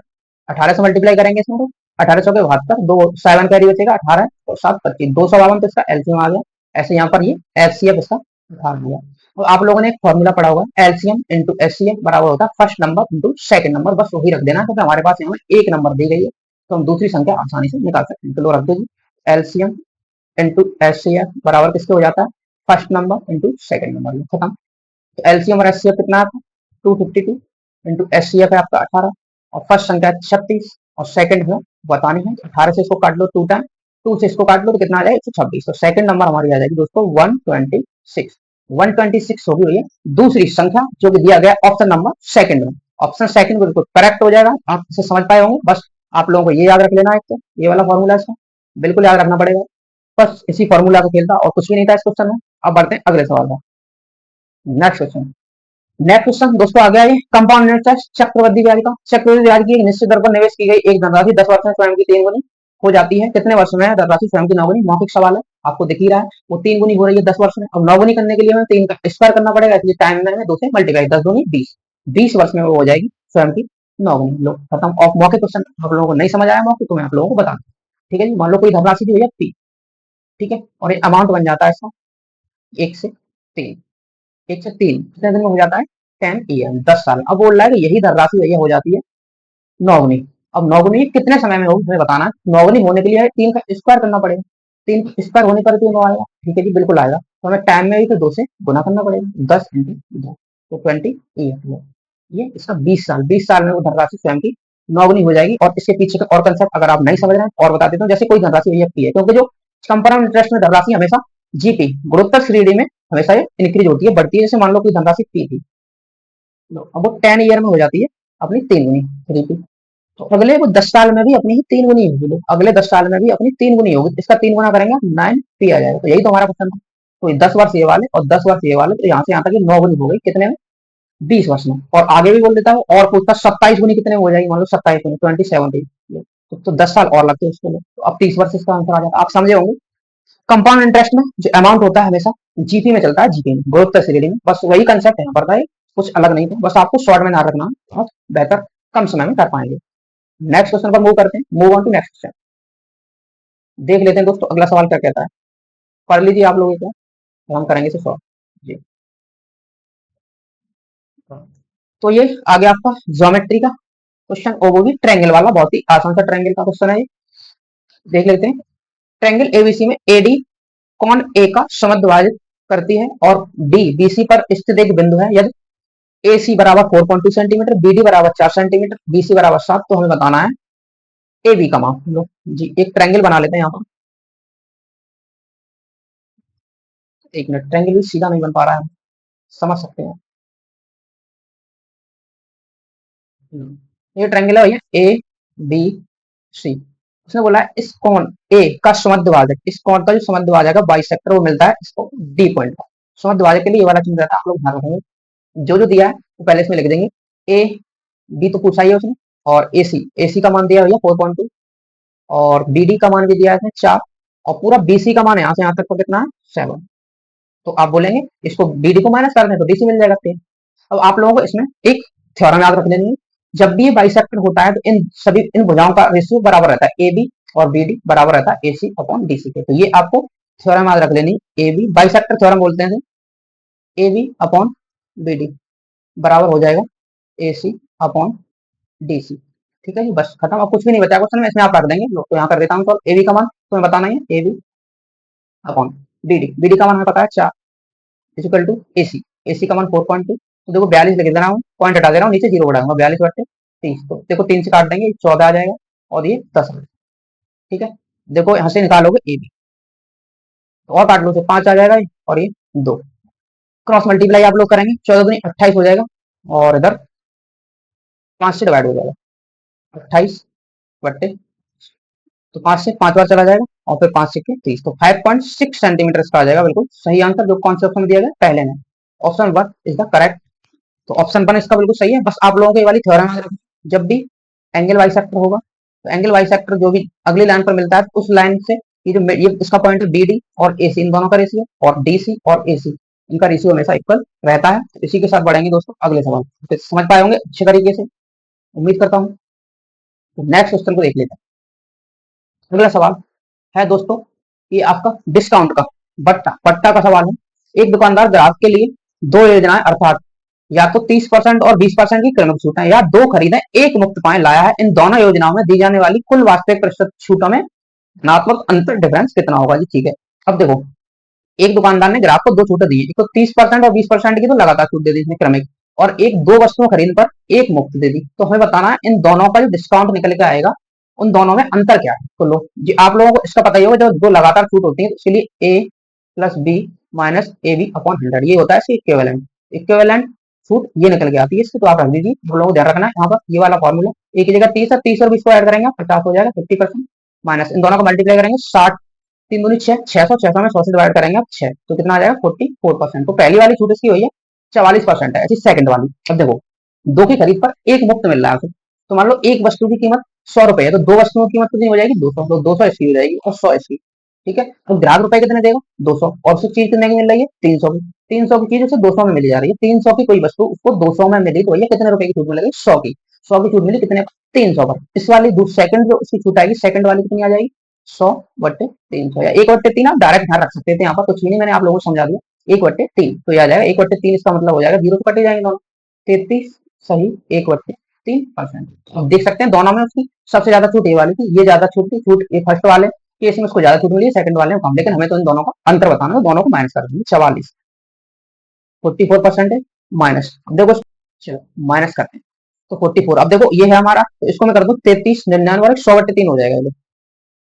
18 से मल्टीप्लाई करेंगे इसमें, तो 1800 के 72, दो 7 कैरी बचेगा, 18 और 7 25, 252, तो इसका एलसीएम आ गया। ऐसे यहाँ पर ये एचसीएफ इसका 18 हो गया। तो आप लोगों ने एक फॉर्मूला पढ़ा होगा, एलसीएम इंटू एचसीएफ बराबर होता है first number into second number, बस वही रख देना, क्योंकि हमारे पास यहाँ एक नंबर दी गई है, तो हम दूसरी संख्या आसानी से निकाल सकते हैं। तो लो रख दो जी, एलसीएम इंटू एचसीएफ बराबर किसके हो जाता है, first number into second number, खत्म। तो एलसीएम और एचसीएफ कितना आता है 252 इंटू एचसीएफ है आपका 18, और फर्स्ट संख्या 36 और सेकंड है बतानी है, 18 से इसको काट लो 2 टाइम, 2 से इसको काट लो तो कितना आ जाएगा 126, तो सेकंड नंबर हमारी आ जाएगी दोस्तों 126, 126 होगी भैया दूसरी संख्या जो कि दिया गया ऑप्शन नंबर सेकंड में। ऑप्शन सेकंड बिल्कुल करेक्ट हो जाएगा, आप इसे समझ पाए होंगे। बस आप लोगों को ये याद रख लेना है, तो ये वाला फॉर्मूला इसका बिल्कुल याद रखना पड़ेगा, बस इसी फॉर्मूला को खेलता और कुछ भी नहीं था इस क्वेश्चन में। अब बढ़ते हैं अगले सवाल पर। नेक्स्ट क्वेश्चन, नेक्स्ट क्वेश्चन दोस्तों आ गया ये कंपाउंड इंटरेस्ट चक्रवृद्धि ब्याज का। चक्रवृद्धि ब्याज की एक निश्चित दर पर निवेश की गई एक धनराशि 10 वर्ष में स्वयं की 3 गुनी हो जाती है, कितने वर्ष में धनराशि स्वयं की 9 गुनी? मौखिक सवाल है, आपको दिख ही रहा है, वो 3 गुनी हो रही है 10 वर्ष में। अब 9 गुनी करने के लिए हमें 3 का स्क्वायर करना पड़ेगा, इसलिए टाइम में 2 से मल्टीप्लाई, 10 दूनी 20, 20 वर्ष में वो हो जाएगी स्वयं की 9 गुनी। लोग खत्म ऑफ मौखिक क्वेश्चन। आप लोगों को नहीं समझ आया मौखिक, तो मैं आप लोगों को बता दूं, ठीक है जी। मान लो कोई धनराशि दी भैया 3, ठीक है, और ये अमाउंट बन जाता है इसका 1 से 3, 1 से 3 कितने दिन में हो जाता है 10 ईयर, 10 साल। अब बोल रहा है कि यही धनराशि भैया हो जाती है 9 गुनी। अब 9 गुनी कितने समय में होगी हमें बताना है। 9 गुनी होने के लिए 3 का स्क्वायर करना पड़ेगा, 3 स्क्वायर होने पर 3 आएगा, ठीक है जी बिल्कुल आएगा। तो हमें टाइम में भी तो 2 से गुना करना पड़ेगा, 10 इंटू 2 तो 20 ईयर, ये इसका 20 साल, 20 साल में वो धनराशि स्वयं की 9 गुनी हो जाएगी। और इसके पीछे का और कंसेप्ट अगर आप नहीं समझ रहे हैं और बता देता हूँ। जैसे कोई धनराशि भैया पी है, क्योंकि जो कंपाउंड इंटरेस्ट में धनराशि हमेशा जीपी गुणोत्तर श्रेणी में हमेशा ये इंक्रीज होती है, बढ़ती है। जैसे मान लो कोई धनराशि पी थी, अब वो 10 ईयर में हो जाती है अपनी 3 गुनी 3p, तो अगले वो 10 साल में भी अपनी ही 3 गुनी होगी, लोग अगले 10 साल में भी अपनी 3 गुनी होगी। इसका 3 गुना करेंगे 9p आ जाएगा। तो यही तो हमारा क्वेश्चन था। तो 10 वर्ष ये वाले और 10 वर्ष ये वाले, तो यहाँ से यहाँ तक 9 गुनी हो गई कितने में 20 वर्ष में। और आगे भी बोल देता हूँ और पूछता 27 गुनी कितने में हो जाएगी, मान लो 27 गुनी 27, तो 10 साल और लगते हैं उसके लिए। तो अब 30 वर्ष इसका आंसर आ जाता है। आप समझे होंगे कंपाउंड इंटरेस्ट में जो अमाउंट होता है हमेशा जीपी में चलता है, जीपी में गुणोत्तर श्रेणी में, बस वही कंसेप्ट यहाँ पर था, कुछ अलग नहीं था, बस आपको शॉर्ट में ना रखना, आप बेहतर कम समय में कर पाएंगे। नेक्स्ट क्वेश्चन पर मूव करते हैं, move on to next question. देख लेते हैं दोस्तों अगला सवाल क्या कहता है, पढ़ लीजिए आप लोग क्या, हम करेंगे इसे सॉल्व जी। तो ये आ गया आपका ज्योमेट्री का क्वेश्चन, और वो भी ट्रायंगल वाला, बहुत ही आसान सा ट्रायंगल का क्वेश्चन है ये। देख लेते हैं, ट्रायंगल एबीसी में एडी कौन ए का समद्विभाजित करती है और डी बीसी पर स्थित एक बिंदु है, यदि ए सी बराबर 4.2 सेंटीमीटर, बी डी बराबर 4 सेंटीमीटर, बी सी बराबर 7, तो हमें बताना है ए बी का मान। लो जी एक ट्रायंगल बना लेते हैं यहाँ पर, एक मिनट, ट्रायंगल भी सीधा नहीं बन पा रहा है, समझ सकते हैं। ये ट्रायंगल है भैया ए बी सी, उसने बोला है इस कोण ए का समद्विभाजक, इस कोण का जो समद्विभाजक है बाइसेक्टर वो मिलता है इसको डी पॉइंट का। समद्विभाजक के लिए ये वाला चिन्ह रहता है, आप लोग ध्यान रखेंगे। जो जो दिया है वो पहले इसमें लिख देंगे। ए बी तो पूछा ही है उसने, और एसी का मान दिया भैया 4.2, और बीडी का मान भी दिया है 4, और पूरा बीसी का मान यहाँ से यहाँ तक का कितना है 7। तो आप बोलेंगे इसको बीडी को माइनस कर दें तो डीसी मिल जाएगा 3। अब आप लोगों को इसमें एक थ्योरम याद रख लेनी है, जब भी ये बाइसेक्टर होता है तो इन भुजाओं का रेशियो बराबर रहता है, ए बी और बी डी बराबर रहता है AC अपॉन DC के। तो ये आपको थ्योरम याद रख लेनी, ए बी बाइसेक्टर थ्योरम बोलते हैं, A B upon B D बराबर हो जाएगा AC अपॉन DC। ठीक है जी, बस खत्म। अब कुछ भी नहीं बचा क्वेश्चन में, इसमें आप रख देंगे। तो यहाँ कर देता हूँ सॉल्व। ए बी का मान तुम्हें बताना है, A B upon B D का मान हमें पता है 4 इक्वल टू AC का मान 4.2। तो देखो 42 लिख देना, पॉइंट हटा दे रहा हूँ, नीचे जीरो बढ़ाऊंगा, 42 बटे 30। तो देखो 3 से काट देंगे 14 आ जाएगा, और ये 10 आ जाएगा। ठीक है, देखो यहाँ से निकालोगे ए बी, तो और काट लो तो 5 आ जाएगा, और ये 2। क्रॉस मल्टीप्लाई आप लोग करेंगे, 14 दूनी 28 हो जाएगा, और इधर 5 से डिवाइड हो जाएगा, 28 बट्टे, तो 5 से 5 बार चला जाएगा, और फिर 5 से 30, तो 5.6 सेंटीमीटर इसका आ जाएगा बिल्कुल सही आंसर, जो कौन से ऑप्शन में दिया गया पहले में। Option 1 is the correct. तो ऑप्शन 1 इसका बिल्कुल सही है। बस आप लोगों को ये वाली थ्योरम याद रखना, जब भी एंगल बाइसेक्टर होगा तो एंगल बाइसेक्टर जो भी अगली लाइन पर मिलता है, उस लाइन से ये इसका पॉइंट है BD और AC, इन दोनों का रेशियो, और DC और AC इनका रेशियो हमेशा इक्वल रहता है। तो इसी के साथ बढ़ेंगे दोस्तों अगले सवाल, तो समझ पाए होंगे अच्छे तरीके से, उम्मीद करता हूँ। तो नेक्स्ट क्वेश्चन को देख लेते हैं। अगला सवाल है दोस्तों, ये आपका डिस्काउंट का पट्टा का सवाल है। एक दुकानदार ग्राहक के लिए दो योजनाएं, अर्थात या तो 30% और 20% की क्रमिक छूटें, या दो खरीदें एक मुफ्त पाएं लाया है। इन दोनों योजनाओं में दी जाने वाली कुल वास्तविक प्रतिशत छूटों में धनात्मक अंतर डिफरेंस कितना होगा जी। ठीक है, अब देखो एक दुकानदार ने ग्राहक को दो छूटें दी है, एक तो 30% और 20% की तो लगातार छूट दे दी इसमें क्रमिक, और एक दो वस्तुओं खरीदने पर एक मुफ्त दे दी। तो हमें बताना है इन दोनों का जो डिस्काउंट निकल के आएगा, उन दोनों में अंतर क्या है। तो लो जी, आप लोगों को इसका पता ही होगा, जब दो लगातार छूट होती है तो इसके लिए A plus B minus A B upon 100, ये होता है इसकी इक्विवेलेंट। इक्विवेलेंट छूट ये निकल के आती है इसकी, तो आप रख दीजिए। हम लोगों को ध्यान रखना है यहाँ पर ये वाला फॉर्मूला, एक की जगह 30 है, 30 और 20 को ऐड करेंगे 50 हो जाएगा, 50%, माइनस इन दोनों को मल्टीप्लाई करेंगे 60, 3 दूनी 6, 600 में 100 से डिवाइड करेंगे आप 6, तो कितना आ जाएगा 44%। तो पहली वाली छूट इसकी हुई है 44% है। ऐसी सेकंड वाली, अब देखो दो की खरीद पर एक मुफ्त मिल रहा है, तो मान लो एक वस्तु की कीमत 100 रुपए है, तो दो वस्तुओं की कीमत कितनी हो जाएगी 200, तो 200 इसकी हो जाएगी और 100 इसकी। ठीक है, तो ग्राहक रुपए कितने देगा 200, और उसे चीज कितने की मिल रही है 300 की, 300 की चीज उसे 200 में मिली जा रही है। 300 की कोई वस्तु उसको 200 में मिली, तो भैया कितने रुपए की छूट मिलेगी 100 की, 100 की छूट मिली कितने 300 पर। इस वाली सेकंड जो उसकी छूट आएगी, सेकंड वाली कितनी आ जाएगी 100 बट्टे 300, या 1/3 आप डायरेक्ट ध्यान रख सकते थे, यहाँ पर कुछ भी नहीं, मैंने आप लोगों को समझा दिया 1/3, तो यह आ जाएगा 1/3, इसका मतलब हो जाएगा 0 कटे जाएंगे दोनों, 33 सही 1/3%। अब देख सकते हैं दोनों में उसकी सबसे ज्यादा छूट ये वाली थी, ये ज्यादा छूट थी, छूट ये फर्स्ट वाले केस में उसको ज्यादा छूट मिली, सेकंड वाले में कम, लेकिन हमें तो इन दोनों का अंतर बताना है, दोनों को माइनस कर देंगे। 44 44% है माइनस, अब देखो चलो माइनस करते हैं, तो 44, अब देखो ये है हमारा, तो इसको मैं कर दूं 33 99 100/3 हो जाएगा,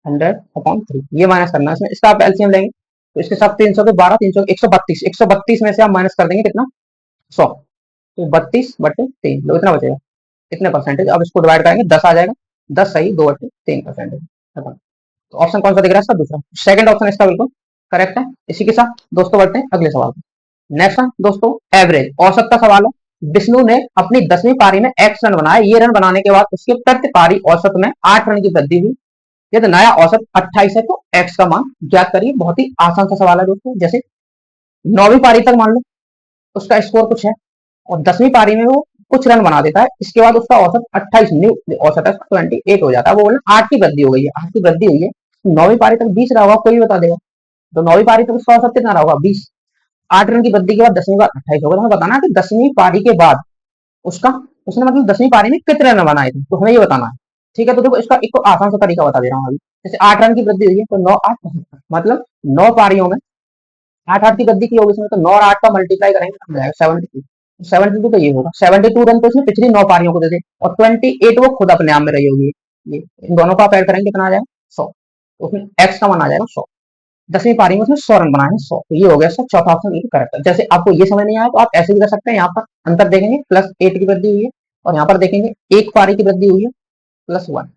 100/3, ये माइनस करना है इसमें, इसका आप एलसीएम लेंगे तो इसके साथ 300 के 12, 300 132, 132 में से आप माइनस कर देंगे कितना 100, तो 32/3, लो इतना बचेगा, कितने परसेंटेज। अब इसको डिवाइड करेंगे 10 आ जाएगा, 10 सही 2/3%। तो ऑप्शन कौन सा दिख रहा है इसका, दूसरा, सेकंड ऑप्शन इसका बिल्कुल करेक्ट है। इसी के साथ दोस्तों बढ़ते हैं अगले सवाल। नेक्स्ट है दोस्तों एवरेज, औसत का सवाल है। विष्णु ने अपनी 10वीं पारी में x रन बनाए, ये रन बनाने के बाद उसके प्रति पारी औसत में 8 रन की वृद्धि हुई, यदि नया औसत 28 है तो x का मान ज्ञात करिए। बहुत ही आसान सा सवाल है दोस्तों, जैसे 9वीं पारी तक मान लो उसका स्कोर कुछ है, और 10वीं पारी में वो कुछ रन बना देता है, इसके बाद उसका औसत 28 न्यू औसत है 28 हो जाता है, वो बोले 8 की वृद्धि हो गई है, 8 की वृद्धि हुई है। 9वीं पारी तक 20 रहा होगा, कोई बता देगा, तो 9वीं पारी तक उसका औसत कितना रहा होगा 20, 8 रन की वृद्धि के बाद 10वीं बार 28 होगा। तो हमें बताना है कि 10वीं पारी के बाद उसका, उसने मतलब 10वीं पारी में कितने रन बनाए थे, तो हमें ये बताना है। ठीक है, तो देखो इसका एक आसान सा तरीका बता दे रहा हूँ अभी, जैसे 8 रन की वृद्धि हुई है तो 9 8 मतलब 9 पारियों में 8 8 की वृद्धि की होगी इसमें, तो 9 और 8 का मल्टीप्लाई करेंगे तो जाएगा 72, 72 तो ये होगा, 72 रन तो इसने पिछली 9 पारियों को दे दे, और 28 वो खुद अपने आप में रही होगी, ये इन दोनों का आप ऐड करेंगे कितना आ जाएगा 100, तो उसमें एक्स का मान आ जाएगा 100। 10वीं पारी में उसने 100 रन बनाए हैं 100, तो ये हो गया इसका चौथा ऑप्शन करेक्ट है। जैसे आपको ये समझ नहीं आया तो आप ऐसे भी कर सकते हैं, यहाँ पर अंतर देखेंगे +8 की वृद्धि हुई है, और यहाँ पर देखेंगे एक पारी की वृद्धि हुई है +1,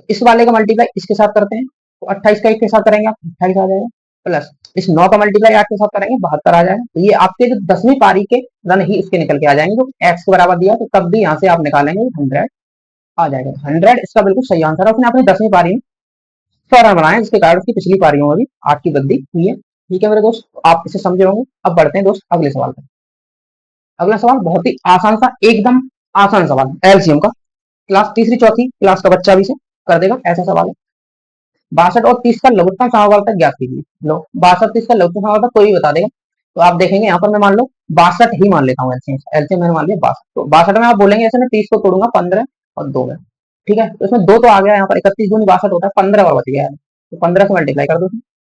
इस वाले का मल्टीप्लाई इसके साथ करते हैं, तो 28 का एक के साथ करेंगे आप 28 आ जाएगा, प्लस इस 9 का मल्टीप्लाई 8 के साथ करेंगे 72 आ जाएगा। तो ये आपके जो 10वीं पारी के रन ही इसके निकल के आ जाएंगे, जो एक्स के बराबर दिया, तो तब भी यहाँ से आप निकालेंगे 100 आ जाएगा। 100 इसका बिल्कुल सही आंसर है। उसने अपनी 10वीं पारी में 100 रन बनाए, जिसके कारण उसकी पिछली पारियों में भी 8 की वृद्धि हुई है। ठीक है मेरे दोस्त, आप इसे समझे होंगे। अब बढ़ते हैं दोस्त अगले सवाल पर। अगला सवाल बहुत ही आसान सा, एकदम आसान सवाल, एलसीएम का। क्लास तीसरी चौथी क्लास का बच्चा भी से कर देगा, ऐसा सवाल है। 62 और 30 का लघुत्तम समावर्तक ज्ञात कीजिए। लो 62 30 का लघुत्तम समावर्तक कोई भी बता देगा। तो आप देखेंगे यहाँ पर मैं मान लो 62 ही मान लेता हूँ, एलसीएम एलसीएम मैंने मान लिया 62। तो 62 में आप बोलेंगे जैसे मैं 30 को तोड़ूंगा 15 और 2 में, ठीक है। तो इसमें 2 तो आ गया, यहाँ पर 31 दूनी 62 होता है, 15 और बच गया है। तो 15 से मल्टीप्लाई कर दो,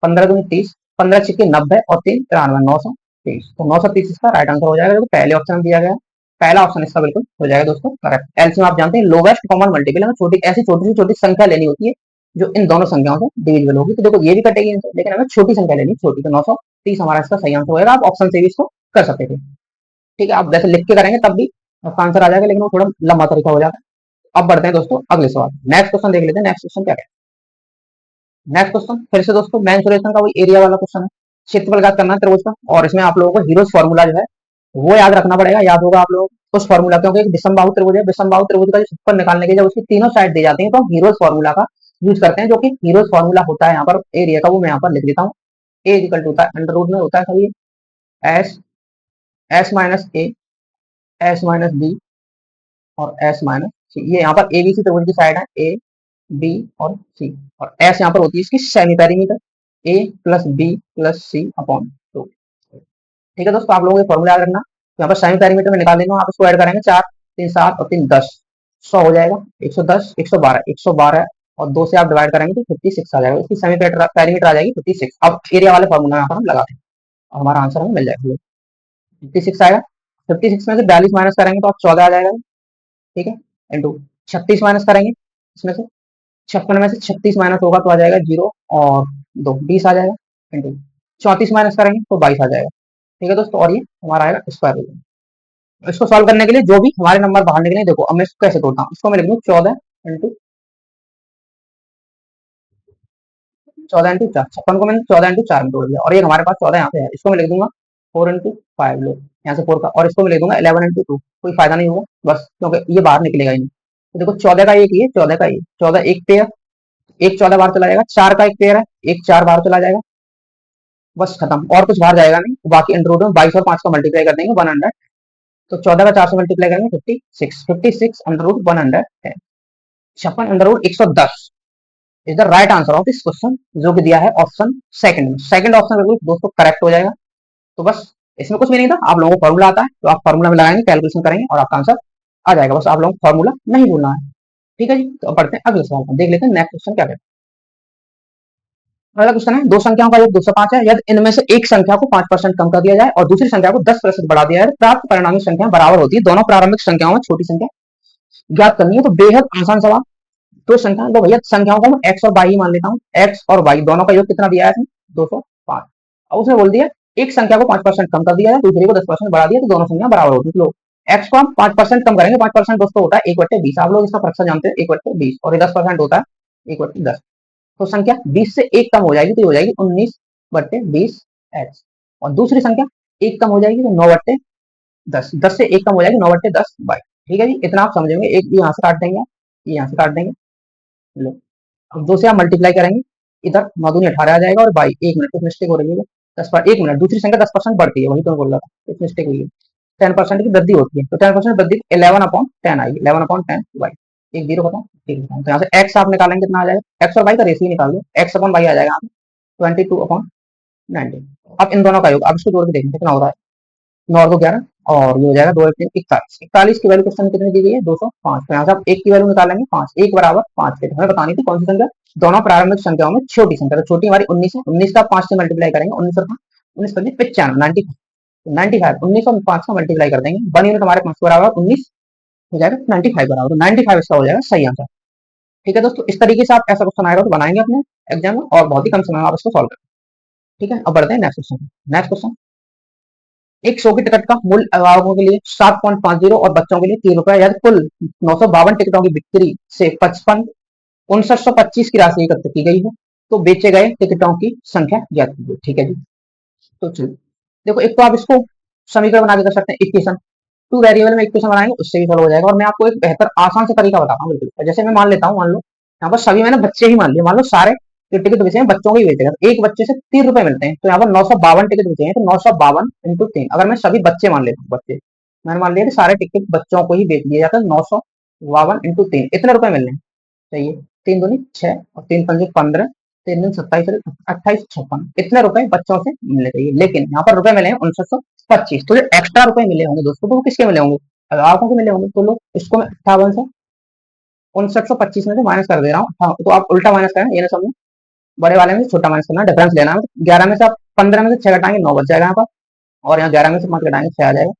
15 दूनी 30, 15 छिक्के 90 और 3 93, 930। तो 930 इसका राइट आंसर हो जाएगा, जो पहले ऑप्शन में दिया गया है। पहला ऑप्शन इसका बिल्कुल हो जाएगा दोस्तों करेक्ट। एलसीएम आप जानते हैं लोवेस्ट कॉमन मल्टीपल है, छोटी ऐसी छोटी से छोटी संख्या लेनी होती है जो इन दोनों संख्याओं से डिविजिबल होगी। तो देखो ये भी कटेगी इनसे, लेकिन हमें छोटी संख्या लेनी, छोटी। तो 930 हमारा इसका सही आंसर होगा। आप ऑप्शन से भी इसको कर सकते थे, ठीक है। आप वैसे लिख के करेंगे तब भी आपका आंसर आ जाएगा, लेकिन वो थोड़ा लंबा तरीका हो जाता है। अब बढ़ते हैं दोस्तों अगले सवाल, नेक्स्ट क्वेश्चन देख लेते हैं। नेक्स्ट क्वेश्चन क्या है? नेक्स्ट क्वेश्चन फिर से दोस्तों मेंसुरेशन का वही एरिया वाला क्वेश्चन है। क्षेत्रफल ज्ञात करना है त्रिभुज का, और इसमें आप लोगों को हीरोज फार्मूला जो है वो याद रखना पड़ेगा। याद होगा आप लोगों को उस फार्मूला, क्योंकि एक विषमबाहु त्रिभुज है। विषमबाहु त्रिभुज का जो क्षेत्रफल निकालने के जब उसकी तीनों साइड दी जाती है, तो हम हीरोज फार्मूला का यूज करते हैं, जो कि हीरोज फार्मूला होता है यहाँ पर एरिया का, वो मैं यहाँ पर लिख देता हूँ। ए इक्वल टू होता है अंडर रूट में होता है कभी एस एस माइनस ए, एस माइनस बी और एस माइनस सी। ये यहाँ पर एबीसी त्रिभुज की साइड है, ए बी और सी। और एस यहाँ पर होती है इसकी सेमी पेरीमीटर, ए प्लस बी प्लस सी अपॉन 2। ठीक है दोस्तों, आप लोगों को फॉर्मूला याद रखना। तो यहाँ पर साइन पैरामीटर में निकाल लेंगे, आप इसको ऐड करेंगे 4 3 7 और 3 10, 100 हो जाएगा। 110 112 112 और 2 से आप डिवाइड करेंगे तो 56 आ जाएगा। इसकी सेमी पैरामीटर आ जाएगी 56। अब एरिया वाले फॉर्मूला यहाँ पर हम लगाते हैं और हमारा आंसर हमें मिल जाएगा 56 आएगा। 56 में से 42 माइनस करेंगे तो आप 14 आ जाएगा, ठीक है। इंटू 36 माइनस करेंगे इसमें से, 56 में से 36 माइनस होगा तो आ जाएगा 0 और 2 20 आ जाएगा। इंटू 34 माइनस करेंगे तो 22 आ जाएगा, ठीक है दोस्तों। और ये हमारा आएगा स्क्वायर रूट। इसको सॉल्व करने के लिए जो भी हमारे नंबर बाहर निकले, देखो अब मैं इसको कैसे तोड़ता हूँ। इसको मैं लिख दूँ 14 इंटू 4, 56 को मैंने 14 इंटू 4 में तोड़ दिया, और ये हमारे पास 14 यहाँ पे है। इसको मैं लिख दूंगा 4 इंटू 5, लो यहाँ से 4 का, और इसको मैं लिख दूंगा 11 इंटू 2। कोई फायदा नहीं होगा बस, क्योंकि ये बाहर निकलेगा ही नहीं। तो देखो 14 का एक, ये 14 का ये 14 एक पेयर, एक 14 बाहर चला जाएगा। 4 का एक पेयर है, एक 4 बाहर चला जाएगा, बस खत्म, और कुछ बाहर जाएगा नहीं। तो बाकी अंडर रूट में 22 और 5 का मल्टीप्लाई कर देंगे 100। तो 14 का 4 से मल्टीप्लाई करेंगे 56, 56 under root 110, 56 under root 110 is the right answer of this question, जो कि दिया है ऑप्शन सेकंड में। सेकंड ऑप्शन बिल्कुल दोस्तों करेक्ट हो जाएगा। तो बस इसमें कुछ भी नहीं था, आप लोगों को फॉर्मूला आता है तो आप फॉर्मूला में लगाएंगे, कैलकुलेशन करेंगे और आपका आंसर आ जाएगा। बस आप लोगों को फॉर्मूला नहीं भूलना है, ठीक है जी। तो अब बढ़ते हैं अगले सवाल पर, देख लेते हैं नेक्स्ट क्वेश्चन क्या कहते हैं। अगला क्वेश्चन है, दो संख्याओं का योग 205 है, यदि इनमें से एक संख्या को 5% कम कर दिया जाए और दूसरी संख्या को 10% बढ़ा दिया जाए, प्राप्त परिणामी संख्या बराबर होती है। दोनों प्रारंभिक संख्याओं में छोटी संख्या ज्ञात करनी है। तो बेहद आसान सवाल। तो संख्या दो भैया, संख्याओं को मैं एक्स और वाई ही मान लेता हूँ। एक्स और वाई दोनों का योग कितना दिया है? 205। अब उसने बोल दिया एक संख्या को 5% कम कर दिया है, दूसरे को 10% बढ़ा दिया, तो दोनों संख्या बराबर होती है। एक्स को हम 5% कम करेंगे, 5% दोस्तों होता है 1/20। आप लोग इसका फ्रैक्शन जानते हैं, 1/20, और ये 10% होता है 1/10। तो संख्या 20 से 1 कम हो जाएगी तो ये हो जाएगी 19/20 एक्स, और दूसरी संख्या 1 कम हो जाएगी तो 9/10, 10 से 1 कम हो जाएगी 9/10 वाई। ठीक है जी, इतना आप समझेंगे। एक यहाँ से काट देंगे, ये यहाँ से काट देंगे, लो अब 2 से आप मल्टीप्लाई करेंगे, इधर 9 दूनी 18 आ जाएगा, और बाई 1 मिनट कुछ मिस्टेक हो रही है, 1 मिनट, दूसरी संख्या 10% बढ़ती है, वही तो मैं बोल रहा था, कुछ मिस्टेक हुई है। 10% की वृद्धि होती है, तो 10% वृद्धि 11/10 आएगी, 11/10 वाई। एक जीरो खत्म, ठीक है। तो यहाँ से एक्स आप निकालेंगे, कितना आ जाएगा? एक्स और वाई का रेशियो निकाल दो, एक्स अपॉन वाई आ जाएगा यहाँ पे 22/19। अब इन दोनों का योग, अब इसको जोड़ के देखते कितना हो रहा है। 9 और 2 11, और ये हो जाएगा 2 और 3 41। 41 की वैल्यू क्वेश्चन में कितनी दी गई है? 205। तो यहाँ से आप एक की वैल्यू निकालेंगे 5, 1 बराबर 5 के। हमें बतानी थी कौन सी संख्या दोनों प्रारंभिक संख्याओं में छोटी संख्या। तो छोटी हमारी 19 है, 19 का 5 से मल्टीप्लाई करेंगे, 19 और 19 95, 95, 95, 19 और 5 का मल्टीप्लाई कर देंगे, 1 यूनिट हमारे 5 बराबर 19 हो जाएगा 95 बराबर। तो 95 इसका हो जाएगा सही आंसर। ठीक है दोस्तों, इस तरीके से आप ऐसा क्वेश्चन आएगा तो बनाएंगे अपने एग्जाम में, और बहुत ही कम समय में आप इसको सॉल्व करेंगे। ठीक है, अब बढ़ते हैं नेक्स्ट क्वेश्चन। नेक्स्ट क्वेश्चन, एक शो की टिकट का मूल्य अभिभावकों के लिए 7.50 और बच्चों के लिए 3 रुपए, यदि कुल 952 टिकटों की बिक्री से 55 5925 की राशि एकत्र की गई है, तो बेचे गए टिकटों की संख्या ज्ञात कीजिए। ठीक है जी। तो चलिए देखो, एक तो आप इसको समीकरण बना के कर सकते हैं, इक्वेशन। टू वेरिएबल में इक्वेशन बनाएंगे, उससे भी सॉल्व हो जाएगा। और मैं आपको एक बेहतर आसान से तरीका बताता हूँ बिल्कुल। जैसे मैं मान लेता हूँ, मान लो यहाँ पर सभी मैंने बच्चे ही मान लिया, मान लो सारे जो टिकट बेचे हैं बच्चों के ही बेचे हैं, तो एक बच्चे से 3 रुपए मिलते हैं, तो यहाँ पर 952 टिकट बेचे हैं, तो 952 × 3। अगर मैं सभी बच्चे मान लेता हूँ, बच्चे मैंने मान लिया कि सारे टिकट बच्चों को ही बेच दिया जाता है, 952 × 3 इतने रुपए मिलने हैं। चाहिए 3 दूनी 6 और 3 पंजे 15, 3 दूनी 27, 28 56, इतने रुपए बच्चों से मिलने चाहिए। लेकिन यहाँ पर रुपए मिले हैं 5925। तो जो एक्स्ट्रा रुपए मिले होंगे दोस्तों, तो वो किसके मिले होंगे? अभिभावकों के मिले होंगे। तो लोग इसको मैं 58 से 5925 में से माइनस कर दे रहा हूँ। तो आप उल्टा माइनस करें, ये ना समझो, बड़े वाले में से छोटा माइनस करना, डिफरेंस लेना है। 11 में से आप 15 में से 6 घटाएंगे, 9 बच जाएगा यहाँ पर। और यहाँ 11 में से 5 घटाएंगे, 6 आ जाएगा।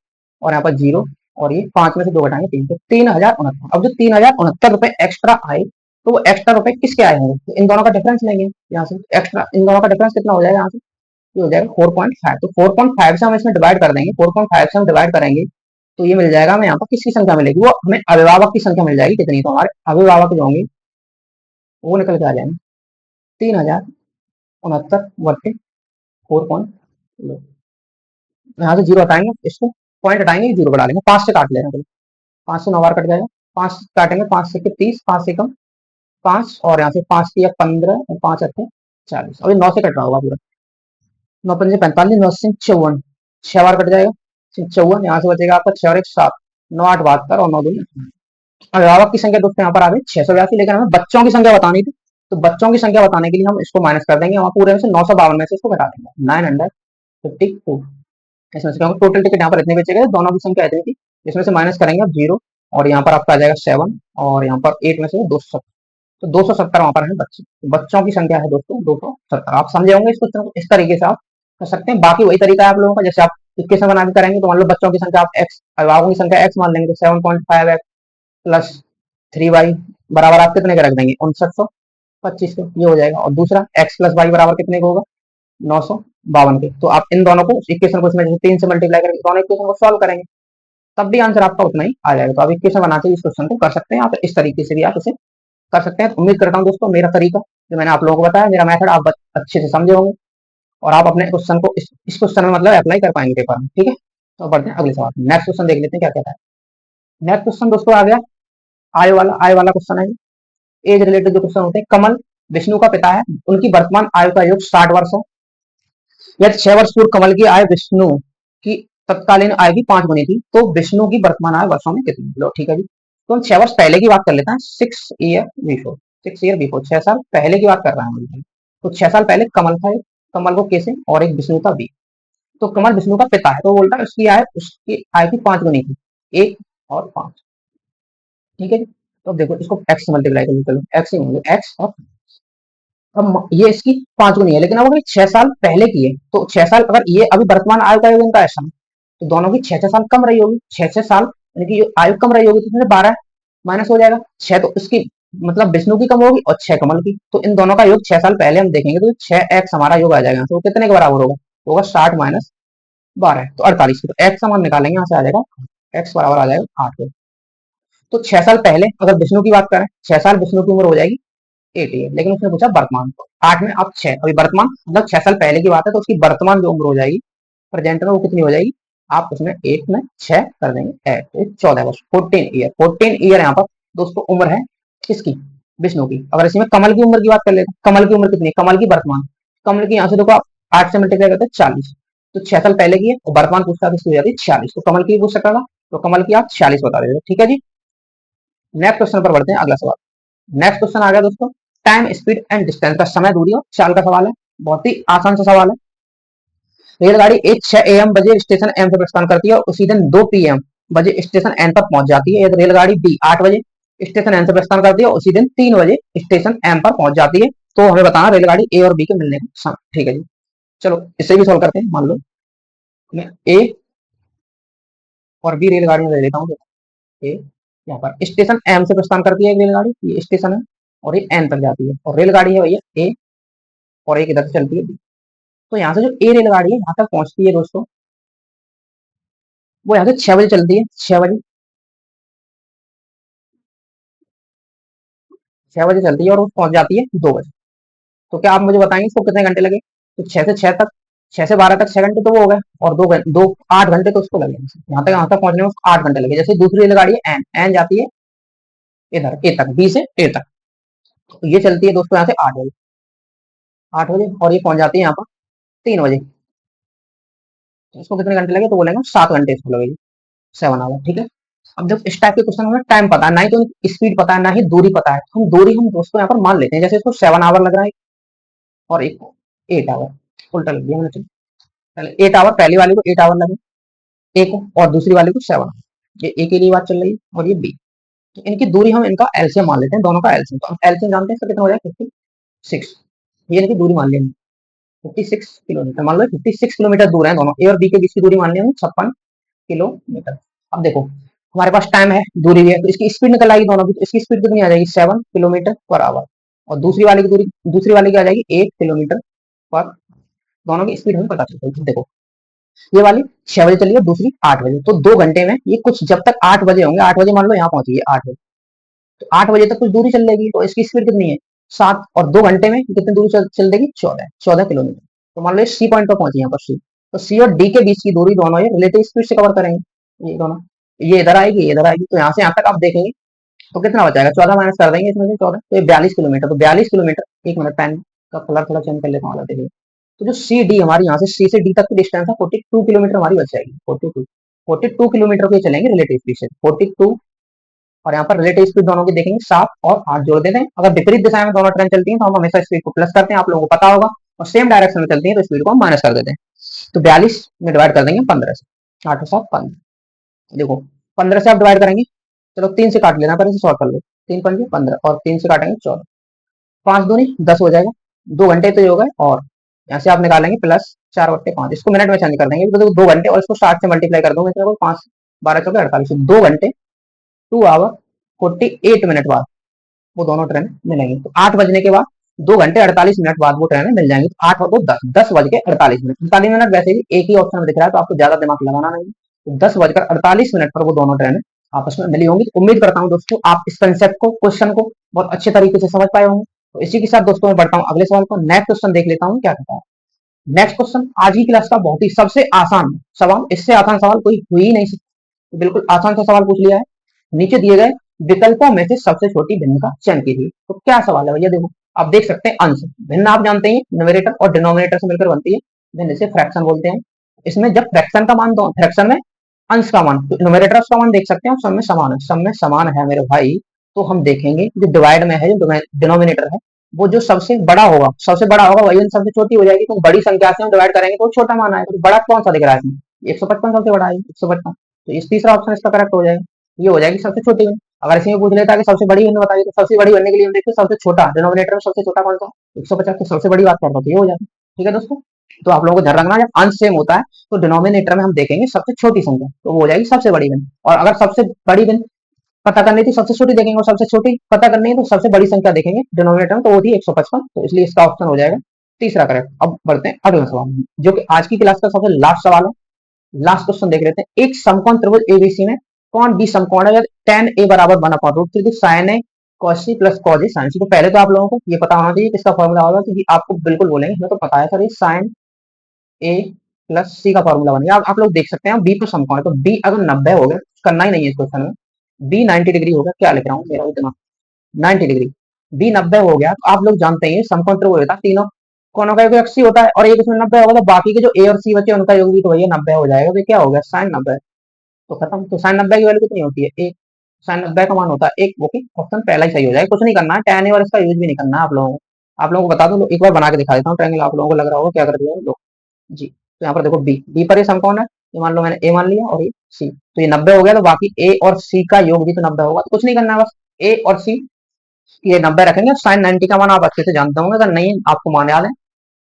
और यहाँ पर 0, और ये 5 में से 2 घटाएंगे, 3, तो 3069। अब जो 3069 रुपए एक्स्ट्रा आए, तो वो एक्स्ट्रा रुपए किसके आए होंगे? तो इन दोनों का डिफरेंस लेंगे यहाँ से। एक्स्ट्रा इन दोनों का डिफरेंस कितना हो जाएगा यहाँ से? ये हो जाएगा 4.5। तो 4.5 से हम इसमें डिवाइड कर देंगे, 4.5 से हम डिवाइड करेंगे, तो ये मिल जाएगा हमें। यहाँ पर किसकी संख्या मिलेगी? वो हमें अभिभावक की संख्या मिल जाएगी। कितनी? तो हमारे अभिभावक जो होंगे वो निकल के आ जाएंगे 3069 बट्टे 4. यहाँ से जीरो हटाएंगे, इसको पॉइंट हटाएंगे, जीरो बढ़ा लेंगे, 5 से काट लेना। चलो 5 से 9 बार कट जाएगा, 5 काटेंगे, 5 से 30, 5 से कम 5, और यहाँ से 5 की 15 और 5 अच्छे 40। अभी 9 से कट रहा होगा पूरा। 9 पंजे 45, 9 से 54, 6 बार कट जाएगा, 54। यहाँ से बचेगा आपका 6 और 1 7, 9 8 72, और 9 2 अभिभावक की संख्या दोस्तों यहाँ पर आ गई 682। लेकिन हमें बच्चों की संख्या बतानी थी, तो बच्चों की संख्या बताने के लिए हम इसको माइनस कर देंगे, वहां पूरे में से 952 में से इसको घटा देंगे, 952। इसमें से क्योंकि टोटल टिकट यहाँ पर इतने बेचे गए, दोनों की संख्या इतनी थी, इसमें से माइनस करेंगे अब 0, और यहाँ पर आपका आ जाएगा 7, और यहाँ पर 8 में से 270। तो 270 वहां पर है बच्चे, तो बच्चों की संख्या है दोस्तों 270। आप समझे होंगे इसको, इस तरीके से आप कर सकते हैं। बाकी वही तरीका है आप लोगों का, जैसे आप इक्वेशन बना के करेंगे, तो मान लो बच्चों की संख्या आप एक्स, अभिभावकों की संख्या एक्स मान लेंगे, तो 7.5x प्लस 3y बराबर आप कितने के रख देंगे? 5925 के, ये हो जाएगा। और दूसरा x प्लस वाई बराबर कितने को होगा? 952 के। तो आप इन दोनों को इक्वेशन को इसमें 3 से मल्टीप्लाई करके दोनों इक्वेशन को सॉल्व करेंगे, तब भी आंसर आपका उतना ही आ जाएगा। तो आप इक्वेशन बनाते इस क्वेश्चन को कर सकते हैं, आप इस तरीके से भी आप इसे कर सकते हैं। उम्मीद करता हूँ दोस्तों मेरा तरीका जो मैंने आप लोगों को बताया, मेरा मेथड आप अच्छे से समझे होंगे, और आप अपने क्वेश्चन को इस क्वेश्चन में मतलब अप्लाई कर पाएंगे पेपर में। ठीक है, तो बढ़ते हैं अगले सवाल। नेक्स्ट क्वेश्चन देख लेते हैं क्या कहता है। नेक्स्ट क्वेश्चन दोस्तों आ गया आय वाला क्वेश्चन है। एज रिलेटेड जो क्वेश्चन होते हैं। कमल विष्णु का पिता है, उनकी वर्तमान आयु का योग 60 वर्ष है। यदि 6 वर्ष पूर्व कमल की आय विष्णु की तत्कालीन आय की 5 गुनी थी, तो विष्णु की वर्तमान आय वर्षों में कितनी? लो ठीक है जी। तो हम 6 वर्ष पहले की बात कर लेते हैं, 6 ईयर बिफोर, 6 साल पहले की बात कर रहे हैं। तो 6 साल पहले कमल था, कमल को कैसे, और एक विष्णु था बी। तो कमल विष्णु का पिता है, तो बोलता है उसकी आय की 5 गुनी थी, 1 और 5। ठीक है जी। तो अब देखो इसको एक्स से मल्टीप्लाई कर, चलो एक्स ही होंगे, एक्स और अब ये इसकी 5 गुनी है, लेकिन अब अगर 6 साल पहले की है, तो 6 साल अगर ये अभी वर्तमान आयु का योग इनका ऐसा है, तो दोनों की 6 साल कम रही होगी, 6 साल यानी कि आयु कम रही होगी, तो इसमें 12 माइनस हो जाएगा। 6 तो इसकी मतलब विष्णु की कम होगी, और 6 कमल की, तो इन दोनों का योग 6 साल पहले हम देखेंगे, तो 6x हमारा योग आ जाएगा, तो कितने के बराबर होगा 60 माइनस 12, तो 48। तो एक्स हम निकालेंगे, यहाँ से आ जाएगा एक्स बराबर आ जाएगा 8। तो 6 साल पहले अगर विष्णु की बात करें, 6 साल विष्णु की उम्र हो जाएगी 88, लेकिन उसने पूछा वर्तमान। तो 8 में अब 6, अभी वर्तमान मतलब 6 साल पहले की बात है, तो उसकी वर्तमान जो उम्र हो जाएगी प्रेजेंट में, वो कितनी हो जाएगी? आप उसमें 8 में 6 कर देंगे, 14 वर्ष, 14 ईयर यहाँ पर दोस्तों उम्र है किसकी? विष्णु की। अगर इसमें कमल की उम्र की बात कर लेते हैं, कमल की उम्र कितनी है? कमल की वर्तमान, कमल की यहाँ से देखो आप 8 से मल्टीप्लाई करते हैं 40, तो 6 साल पहले की है, और वर्तमान पूछता किसकी हो जाती है? 46। तो कमल की पूछ सकता था, तो कमल की आप 46 बता देते। ठीक है जी। नेक्स्ट क्वेश्चन पर बढ़ते हैं, अगला सवाल। नेक्स्ट क्वेश्चन आ गया दोस्तों, टाइम स्पीड एंड डिस्टेंस का, समय दूरी और चाल का सवाल है। बहुत ही आसान सा सवाल है। रेलगाड़ी एक 6 AM बजे स्टेशन एम से प्रस्थान करती है, और उसी दिन 2 PM बजे स्टेशन एन तक पहुंच जाती है। रेलगाड़ी बी 8 बजे स्टेशन एन से प्रस्थान करती है, उसी दिन 3 बजे स्टेशन एम पर पहुंच जाती है। तो हमें बताना रेलगाड़ी ए और बी के मिलने का समय। ठीक है जी, चलो इसे भी सोल्व करते हैं। मान लो मैं ए और बी रेलगाड़ियां ले लेता हूँ। ए यहाँ पर स्टेशन एम से प्रस्थान करती है एक रेलगाड़ी, ये स्टेशन है, और ये एन तक जाती है, और रेलगाड़ी है भैया ए, और एक इधर से चलती है बी। तो यहाँ से जो ए रेलगाड़ी है यहाँ तक पहुंचती है दोस्तों, वो यहाँ से 6 बजे चलती है, 6 बजे, 6 बजे चलती है, और वो पहुंच जाती है 2 बजे। तो क्या आप मुझे बताएंगे इसको कितने घंटे लगे? तो 6 से 12 तक 6 घंटे तो वो हो गए, और 8 घंटे तो उसको लगे, यहाँ तक पहुंचने में उसको 8 घंटे लगे। जैसे दूसरी रेलगाड़ी है एन, एन जाती है इधर ए तक, बी से ए तक, तो ये चलती है दोस्तों यहाँ से 8 बजे, 8 बजे, और ये पहुंच जाती है यहाँ पर 3 बजे। तो इसको कितने घंटे लगे? तो बोलेंगे 7 घंटे इसको लगेगी, 7 आवर, ठीक है। अब जब इस टाइप के क्वेश्चन में टाइम पता है, ना ही तो स्पीड पता है, ना ही दूरी पता है, तो हम दूरी हम दोस्तों यहाँ पर मान लेते हैं, जैसे इसको 7 आवर लग रहा है और एक को 8 आवर, उल्टा लग गया मैंने, चलो 8 आवर, पहली वाली को 8 आवर लगे, ए को, और दूसरी वाली को 7 आवर। ये ए के लिए बात चल रही है और ये बी, तो इनकी दूरी हम इनका एलसीएम मान लेते हैं, दोनों का एलसीएम, तो हम एलसीएम जानते हैं, इसका कितना हो जाएगा 56, ये इनकी दूरी मान लेंगे 56 किलोमीटर, मान लो 56 किलोमीटर दूर है दोनों, ए और बी के बीच की दूरी मान लेंगे 56 किलोमीटर। अब देखो हमारे पास टाइम है, दूरी भी है, तो इसकी स्पीड निकल आएगी दोनों की, तो इसकी स्पीड कितनी आ जाएगी 7 किलोमीटर पर आवर, और दूसरी वाली की दूरी, दूसरी वाली की आ जाएगी 8 किलोमीटर पर, दोनों की स्पीड हमें पता चल जाएगी। देखो ये वाली 6 बजे चली है, दूसरी 8 बजे, तो 2 घंटे में ये कुछ, जब तक 8 बजे होंगे, 8 बजे मान लो यहाँ पहुंची है 8 बजे, तो 8 बजे तक कुछ दूरी चल लेगी, तो इसकी स्पीड कितनी है 7, और 2 घंटे में कितनी दूरी चल देगी 14 किलोमीटर। तो मान लो सी पॉइंट पर पहुंची यहाँ पर सी, तो सी और डी के बीच की दूरी दोनों ये रिलेटिव स्पीड से कवर करेंगे, ये दोनों, ये इधर आएगी, ये इधर आएगी, तो यहाँ से यहाँ तक आप देखेंगे तो कितना बचाएगा, 14 माइनस कर देंगे इसमें से 14, तो ये 42 किलोमीटर, तो 42 किलोमीटर, 1 मिनट पेन का कलर थोड़ा चेंज कर लेता हूँ, देखिए। तो जो सी डी हमारी यहाँ से सी से डी तक की डिस्टेंस है 42 किलोमीटर हमारी बच जाएगी, 42 किलोमीटर के चलेंगे रिलेटिव स्पीड से, 42, और यहाँ पर रिलेटिव स्पीड दोनों की देखेंगे 7 और 8 जोड़ देते हैं। अगर विपरीत दिशा में दोनों ट्रेन चलती हैं तो हम हमेशा स्पीड को प्लस करते हैं, आप लोगों को पता होगा, और सेम डायरेक्शन में चलती हैं तो स्पीड को हम माइनस कर देते हैं। तो 42 में डिवाइड कर देंगे 15 से, 8 और 7 15, देखो 15 से आप डिवाइड करेंगे, चलो 3 से काट लेना, पर इसे सॉल्व कर लो, 3 पंजे 15, और 3 से काटेंगे 14, 5 दूनी 10 हो जाएगा, 2 घंटे तो ये हो गए, और यहाँ से आप निकालेंगे +4/5, इसको मिनट में चेंज कर देंगे, तो 2 घंटे, और इसको 60 से मल्टीप्लाई कर दूंगा, 5 12 चौके 48, 2 घंटे 2 आवर 48 मिनट बाद वो दोनों ट्रेन मिलेंगी। तो 8 बजने के बाद 2 घंटे 48 मिनट बाद वो ट्रेनें मिल जाएंगी, तो 8 और 2 10, 10 बज के 48 मिनट, 48 मिनट वैसे भी एक ही ऑप्शन में दिख रहा है, तो आपको ज्यादा दिमाग लगाना नहीं, तो 10 बजकर 48 मिनट पर वो दोनों ट्रेनें आपस में मिली होंगी। तो उम्मीद करता हूँ दोस्तों आप इस कंसेप्ट को, क्वेश्चन को बहुत अच्छे तरीके से समझ पाए होंगे। तो इसी के साथ दोस्तों मैं बढ़ता हूँ अगले सवाल को, नेक्स्ट क्वेश्चन देख लेता हूँ क्या कहता है। नेक्स्ट क्वेश्चन आज की क्लास का बहुत ही सबसे आसान सवाल, इससे आसान सवाल कोई हुई ही नहीं सकता, बिल्कुल आसान सा सवाल पूछ लिया है। नीचे दिए गए विकल्पों में से सबसे छोटी भिन्न का चयन कीजिए। तो क्या सवाल है भैया, देखो आप देख सकते हैं अंश, भिन्न आप जानते हैं न्यूमरेटर और डिनोमिनेटर से मिलकर बनती है, भिन्न से फ्रैक्शन बोलते हैं। इसमें जब फ्रैक्शन का मान, दो फ्रैक्शन में अंश का मान, तो न्यूमरेटर का मान देख सकते हैं, सब में समान है, सब में समान है मेरे भाई। तो हम देखेंगे जो डिवाइड में है, जो डिनोमिनेटर है, वो जो सबसे बड़ा होगा, सबसे बड़ा होगा वही सबसे छोटी हो जाएगी, तो बड़ी संख्या से हम डिवाइड करेंगे तो छोटा मान आएगा। तो बड़ा कौन सा दिख रहा है इसमें, 155 सबसे बड़ा है, 155, तो इस तीसरा ऑप्शन इसका करेक्ट हो जाएगा, ये हो जाएगी सबसे छोटी भिन्न। अगर इसमें पूछ लेता है कि सबसे बड़ी भिन्न बताइए, तो सबसे बड़ी बनने के लिए हम देखते हैं सबसे छोटा, डिनोमिनेटर में सबसे छोटा कौन सा, 150, तो सबसे बड़ी बात कर रहा हूँ, ये हो जाएगा। ठीक है दोस्तों, तो आप लोगों को ध्यान रखना, जब अंश सेम होता है तो डिनोमिनेटर में हम देखेंगे सबसे छोटी संख्या, तो वो हो जाएगी सबसे बड़ी भिन्न, और अगर सबसे बड़ी भिन्न पता करनी थी, सबसे छोटी देखेंगे, और सबसे छोटी पता करनी है तो सबसे बड़ी संख्या देखेंगे डिनोमिनेटर में, तो वो थी 155, तो इसलिए इसका ऑप्शन हो जाएगा तीसरा करेक्ट। अब बढ़ते हैं अगला सवाल में, जो कि आज की क्लास का सबसे लास्ट सवाल है। लास्ट क्वेश्चन देख लेते हैं, एक समकोण त्रिभुज एबीसी में कौन बी समकोण है, tan a बराबर 1/√3 sin a cos c plus cos a sin c। तो पहले तो आप लोगों को ये पता होना चाहिए किसका फॉर्मूला होगा, क्योंकि आपको बिल्कुल बोलेंगे हमें तो पता है सर, ये sin a प्लस c का फॉर्मूला बनेगा। आप लोग देख सकते हैं बी तो समकोण है, तो बी अगर 90 हो गया, करना ही नहीं है इस क्वेश्चन में, बी 90 डिग्री होगा, क्या लिख रहा हूँ मेरा इतना 90 डिग्री, बी 90 हो गया, तो आप लोग जानते हैं समकोण त्रिभुज होता है, तीनों कोनों का योग 80 होता है, और एक इसमें 90 होगा, तो बाकी के जो ए और सी बचे उनका योग भी तो भैया 90 हो जाएगा, तो क्या हो गया साइन 90, तो खत्म। तो साइन 90 की वैल्यू कितनी होती है, एक, साइन 90 का मान होता है एक, वो की ऑप्शन पहला ही सही हो जाएगा, कुछ नहीं करना है, tan a और इसका यूज भी नहीं करना है आप लोगों को बता दो, एक बार बना के दिखा देता हूँ ट्रायंगल, आप लोगों को लग रहा होगा क्या कर दिया लोग जी। तो यहाँ पर देखो बी, बी पर ये समकोण है, ये मान लो मैंने ए मान लिया, और ये सी, तो ये 90 हो गया, तो बाकी ए और सी का योग भी तो 90 होगा, तो कुछ नहीं करना है, बस ए और सी ये 90 रखेंगे। साइन 90 का मान आप अच्छे से जानते होंगे, अगर नहीं आपको मान याद है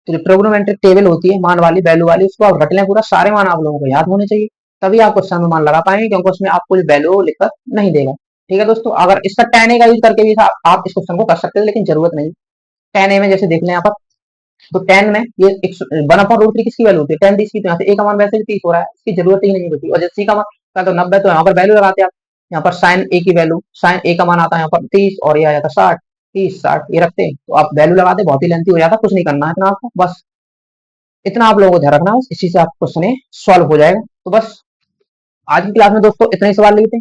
तो जो ट्रिग्नोमेट्रिक टेबल होती है मान वाली, वैल्यू वाली, उसको आप रट लें, पूरा सारे मान आप लोगों को याद होने चाहिए, तभी आप क्वेश्चन में मान लगा पाएंगे, क्योंकि उसमें आपको वैल्यू लिखकर नहीं देगा। ठीक है दोस्तों, अगर इसका tan a का यूज करके भी आप इस क्वेश्चन को कर सकते हैं, लेकिन जरूरत नहीं। tan a में जैसे देख लें यहाँ पर, तो tan में ये 1/√3 किसकी वैल्यू होती है, tan 30 की, तो यहाँ से a का मान वैसे भी 30 हो रहा है, इसकी जरूरत ही नहीं होती, और जैसे c का मान का तो 90, तो यहाँ पर वैल्यू लगाते हैं आप, यहाँ पर साइन a की वैल्यू, साइन a का मान आता है यहाँ पर 30, और ये आ जाता है 60, 30 60 ये रखते हैं, तो आप वैल्यू लगा दे, बहुत ही लेंथी हो जाता, कुछ नहीं करना है इतना आपको, बस इतना आप लोगों को ध्यान रखना है, इसी से आपको क्वेश्चन सॉल्व हो जाएगा। तो बस आज की क्लास में दोस्तों इतने ही सवाल लिए थे,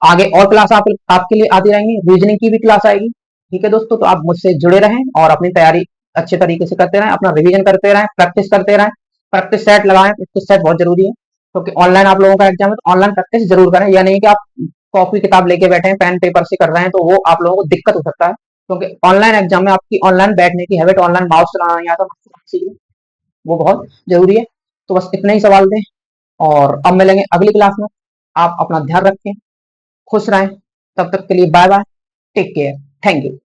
आगे और क्लास आपके लिए आती रहेंगी, रीजनिंग की भी क्लास आएगी। ठीक है दोस्तों, तो आप मुझसे जुड़े रहें और अपनी तैयारी अच्छे तरीके से करते रहें, अपना रिवीजन करते रहें, प्रैक्टिस करते रहें, प्रैक्टिस सेट लगाएं, प्रैक्टिस सेट बहुत जरूरी है, क्योंकि ऑनलाइन आप लोगों का एग्जाम है, तो ऑनलाइन प्रैक्टिस जरूर करें, या नहीं कि आप कॉपी किताब लेके बैठे हैं, पेन पेपर से कर रहे हैं, तो वो आप लोगों को दिक्कत हो सकता है, क्योंकि ऑनलाइन एग्जाम में आपकी ऑनलाइन बैठने की हैबिट, ऑनलाइन माउस चलाना नहीं आता, वो बहुत जरूरी है। तो बस इतने ही सवाल दें, और अब मिलेंगे अगली क्लास में। आप अपना ध्यान रखें, खुश रहें, तब तक के लिए bye bye, take care, thank you.